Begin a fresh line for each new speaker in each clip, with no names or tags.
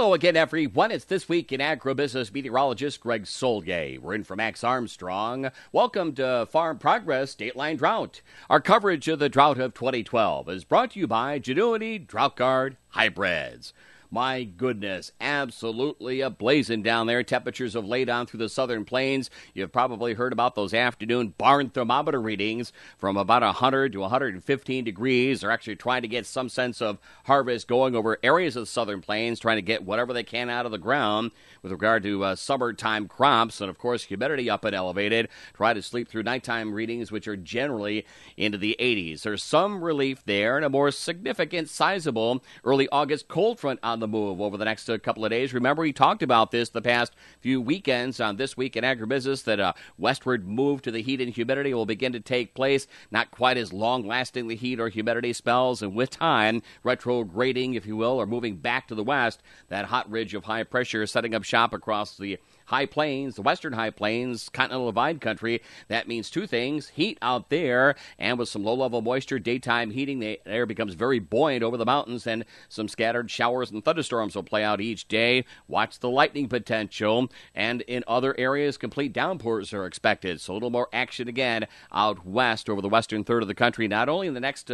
Hello again, everyone. It's This Week in Agribusiness meteorologist Greg Solgay. We're in for Max Armstrong. Welcome to Farm Progress Dateline Drought. Our coverage of the drought of 2012 is brought to you by Genuity Drought Guard Hybrids. My goodness, absolutely ablazing down there. Temperatures have laid on through the southern plains. You've probably heard about those afternoon barn thermometer readings from about 100 to 115 degrees. They're actually trying to get some sense of harvest going over areas of the southern plains, trying to get whatever they can out of the ground with regard to summertime crops. And, of course, humidity up and elevated. Try to sleep through nighttime readings, which are generally into the 80s. There's some relief there and a more significant, sizable early August cold front on the move over the next couple of days. Remember, we talked about this the past few weekends on This Week in Agribusiness, that a westward move to the heat and humidity will begin to take place. Not quite as long-lasting the heat or humidity spells, and with time, retrograding, if you will, or moving back to the west, that hot ridge of high pressure setting up shop across the high plains, the western high plains, continental divide country. That means two things: heat out there, and with some low-level moisture, daytime heating, the air becomes very buoyant over the mountains, and some scattered showers and thunderstorms will play out each day. Watch the lightning potential, and in other areas, complete downpours are expected. So a little more action again out west over the western third of the country, not only in the next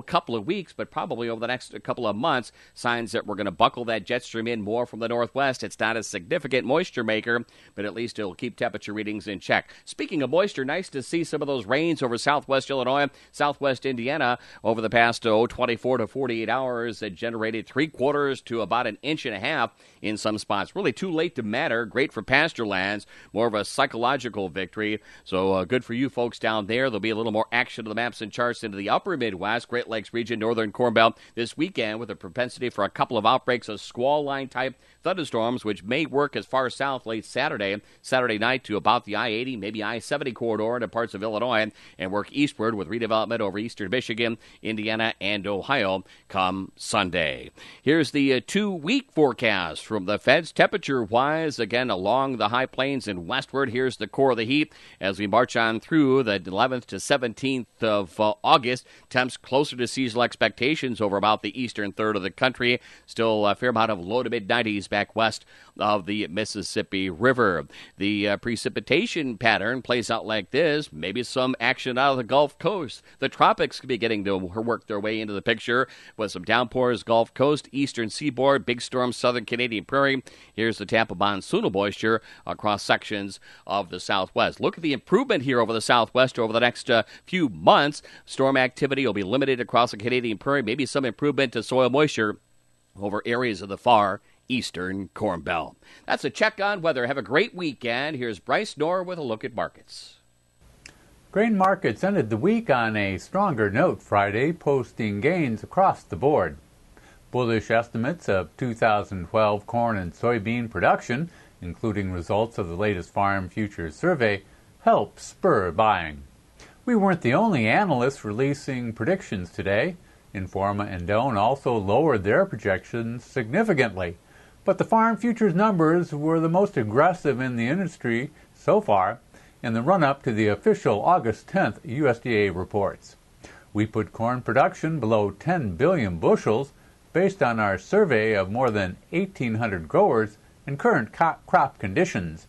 couple of weeks, but probably over the next couple of months. Signs that we're going to buckle that jet stream in more from the northwest. It's not a significant moisture maker, but at least it'll keep temperature readings in check. Speaking of moisture, nice to see some of those rains over southwest Illinois, southwest Indiana over the past 24 to 48 hours that generated 3/4 to about an inch and a half in some spots. Really too late to matter. Great for pasture lands. More of a psychological victory. So good for you folks down there. There'll be a little more action to the maps and charts into the upper Midwest, Great Lakes region, northern Corn Belt this weekend, with a propensity for a couple of outbreaks of squall line type thunderstorms, which may work as far south late Saturday night to about the I-80, maybe I-70 corridor into parts of Illinois, and work eastward with redevelopment over eastern Michigan, Indiana, and Ohio come Sunday. Here's the 2-week forecast from the Feds. Temperature-wise, again, along the high plains and westward, here's the core of the heat as we march on through the 11th to 17th of August. Temps closer to seasonal expectations over about the eastern third of the country. Still a fair amount of low to mid-90s back west of the Mississippi River. The precipitation pattern plays out like this. Maybe some action out of the Gulf Coast. The tropics could be getting to work their way into the picture with some downpours, Gulf Coast, eastern seaboard, big storms, southern Canadian prairie. Here's the Tampa monsoonal moisture across sections of the southwest. Look at the improvement here over the southwest over the next few months. Storm activity will be limited across the Canadian prairie. Maybe some improvement to soil moisture over areas of the far eastern Corn Belt. That's a check on weather. Have a great weekend. Here's Bryce Knorr with a look at markets.
Grain markets ended the week on a stronger note Friday, posting gains across the board. Bullish estimates of 2012 corn and soybean production, including results of the latest Farm Futures Survey, helped spur buying. We weren't the only analysts releasing predictions today. Informa and Doan also lowered their projections significantly. But the Farm Futures numbers were the most aggressive in the industry so far in the run-up to the official August 10th USDA reports. We put corn production below 10 billion bushels based on our survey of more than 1,800 growers and current crop conditions.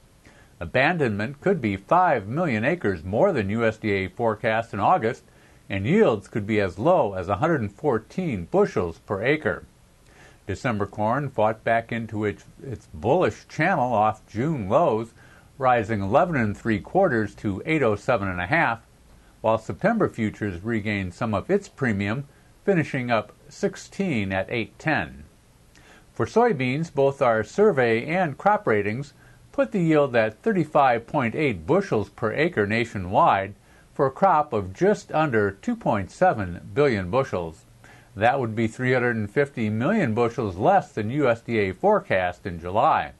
Abandonment could be 5 million acres more than USDA forecast in August, and yields could be as low as 114 bushels per acre. December corn fought back into its bullish channel off June lows, rising 11 3/4 to 807.5, while September futures regained some of its premium, finishing up 16 at 810. For soybeans, both our survey and crop ratings put the yield at 35.8 bushels per acre nationwide for a crop of just under 2.7 billion bushels. That would be 350 million bushels less than USDA forecast in July.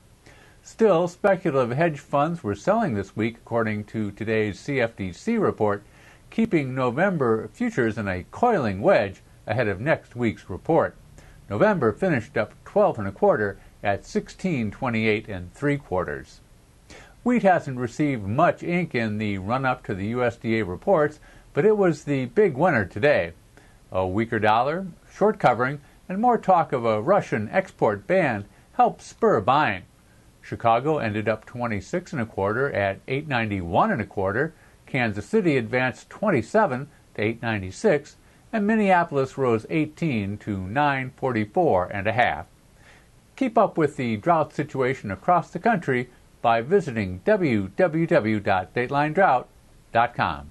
Still, speculative hedge funds were selling this week, according to today's CFTC report, keeping November futures in a coiling wedge ahead of next week's report. November finished up 12 1/4 at 16.28 3/4. Wheat hasn't received much ink in the run-up to the USDA reports, but it was the big winner today. A weaker dollar, short covering, and more talk of a Russian export ban helped spur buying. Chicago ended up 26 1/4 at 891 1/4. Kansas City advanced 27 to 896, and Minneapolis rose 18 to 944 1/2. Keep up with the drought situation across the country by visiting www.datelinedrought.com.